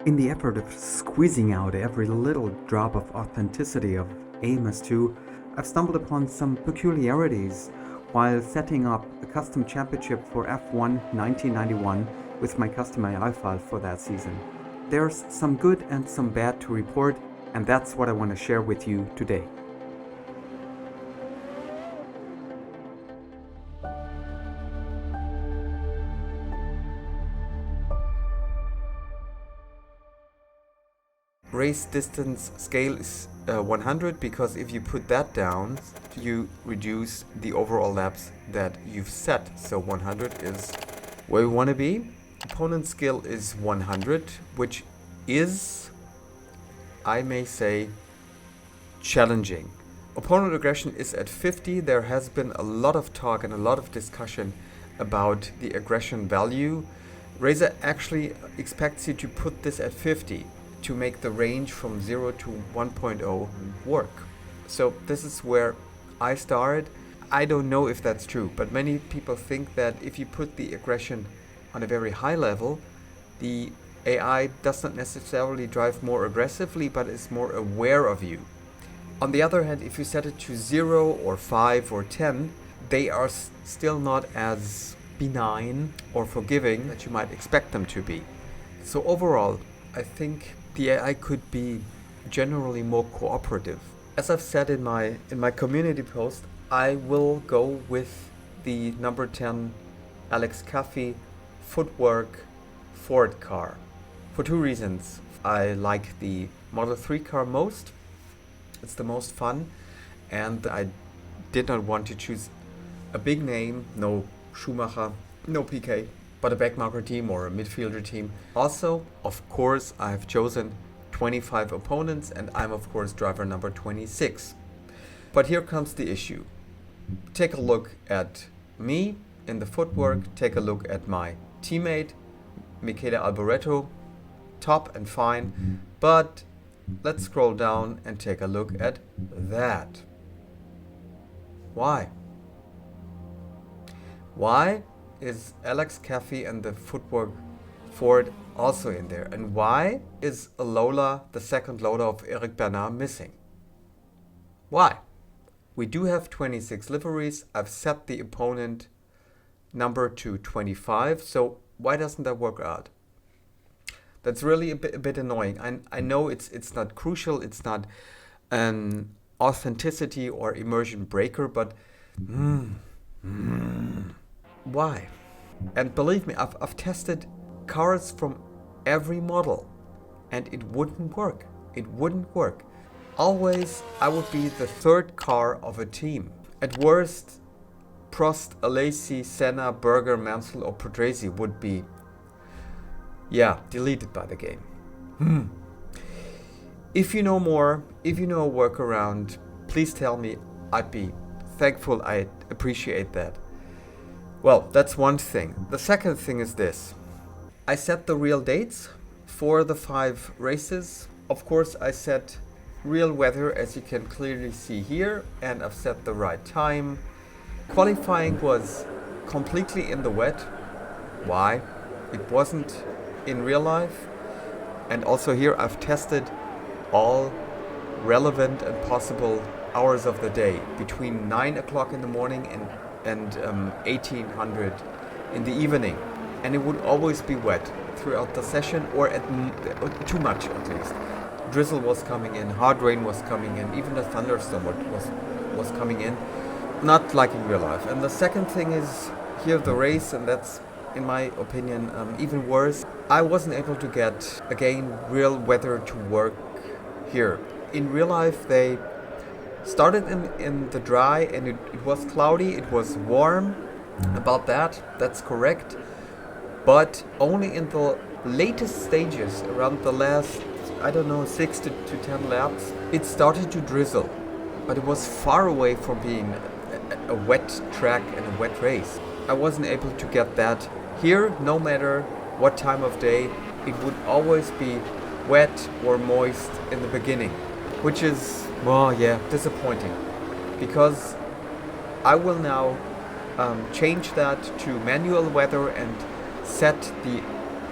In the effort of squeezing out every little drop of authenticity of AMS2, I've stumbled upon some peculiarities while setting up a custom championship for F1 1991 with my custom AI file for that season. There's some good and some bad to report, and that's what I want to share with you today. Race distance scale is 100 because if you put that down, you reduce the overall laps that you've set. So 100 is where we want to be. Opponent skill is 100, which is, I may say, challenging. Opponent aggression is at 50. There has been a lot of talk and a lot of discussion about the aggression value. Reiza actually expects you to put this at 50 to make the range from 0 to 1.0 work. So this is where I started. I don't know if that's true, but many people think that if you put the aggression on a very high level, the AI does not necessarily drive more aggressively, but is more aware of you. On the other hand, if you set it to 0 or 5 or 10, they are still not as benign or forgiving that you might expect them to be. So overall, I think the AI could be generally more cooperative. As I've said in my community post, I will go with the number 10 Alex Caffey footwork Ford car for two reasons. I like the Model 3 car most. It's the most fun, and I did not want to choose a big name, no Schumacher, no PK, but a backmarker team or a midfielder team. Also, of course, I have chosen 25 opponents, and I'm of course driver number 26. But here comes the issue. Take a look at me in the footwork, take a look at my teammate, Michele Alboreto, top and fine, but let's scroll down and take a look at that. Why? Why is Alex Caffey and the footwork Ford also in there? And why is a Lola, the second Lola of Eric Bernard, missing? Why? We do have 26 liveries. I've set the opponent number to 25, so why doesn't that work out? That's really a bit annoying. I know it's not crucial, it's not an authenticity or immersion breaker, but why? And believe me, I've tested cars from every model and it wouldn't work. It wouldn't work. Always I would be the third car of a team. At worst, Prost, Alesi, Senna, Berger, Mansell or Patrese would be deleted by the game. If you know more, if you know a workaround, please tell me. I'd be thankful. I'd appreciate that. Well, that's one thing. The second thing is this. I set the real dates for the 5 races. Of course, I set real weather, as you can clearly see here, and I've set the right time. Qualifying was completely in the wet. Why? It wasn't in real life. And also here I've tested all relevant and possible hours of the day between 9 o'clock in the morning and 1800 in the evening, and it would always be wet throughout the session, or too much at least. Drizzle was coming in, hard rain was coming in, even a thunderstorm was coming in, not like in real life. And the second thing is here the race, and that's in my opinion even worse. I wasn't able to get again real weather to work here. In real life they started in the dry, and it was cloudy, it was warm. About that's correct. But only in the latest stages, around the last, 6 to 10 laps, it started to drizzle. But it was far away from being a wet track and a wet race. I wasn't able to get that here. No matter what time of day, it would always be wet or moist in the beginning, which is, disappointing, because I will now change that to manual weather and set the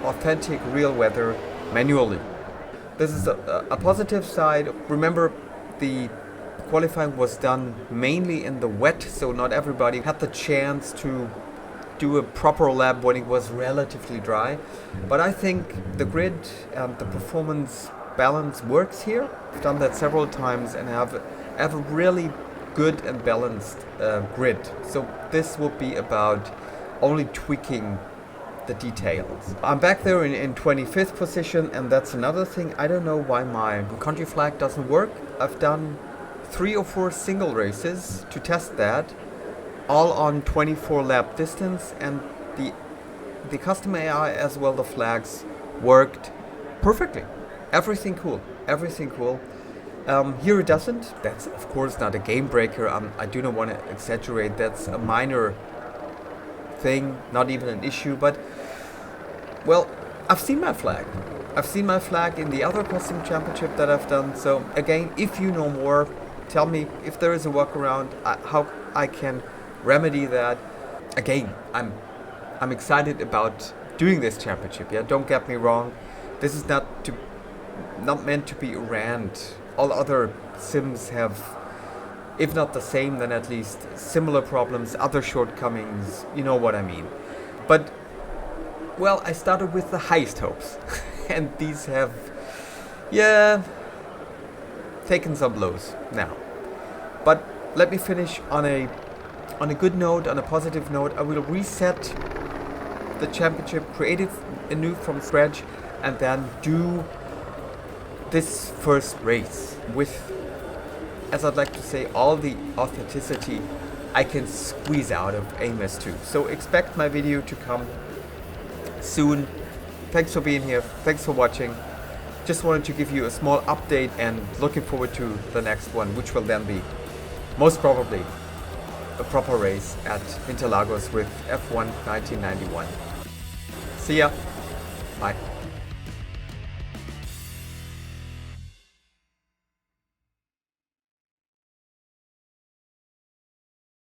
authentic real weather manually. This is a positive side. Remember, the qualifying was done mainly in the wet, so not everybody had the chance to do a proper lap when it was relatively dry. But I think the grid and the performance balance works here. I've done that several times and have a really good and balanced grid. So this will be about only tweaking the details. I'm back there in 25th position, and that's another thing. I don't know why my country flag doesn't work. I've done 3 or 4 single races to test that, all on 24 lap distance, and the custom AI as well the flags worked perfectly. Everything cool. Here it doesn't. That's of course not a game breaker. I do not want to exaggerate. That's a minor thing, not even an issue. But well, I've seen my flag. I've seen my flag in the other custom championship that I've done. So again, if you know more, tell me if there is a workaround, how I can remedy that. Again, I'm excited about doing this championship. Yeah, don't get me wrong. This is not meant to be a rant. All other sims have, if not the same, then at least similar problems, other shortcomings. You know what I mean. But well, I started with the highest hopes, and these have, yeah, taken some blows now. But let me finish on a good note, on a positive note. I will reset the championship, create it anew from scratch, and then do this first race with, as I'd like to say, all the authenticity I can squeeze out of Amos 2. So expect my video to come soon. Thanks for being here. Thanks for watching. Just wanted to give you a small update and looking forward to the next one, which will then be most probably a proper race at Interlagos with F1 1991. See ya. Bye.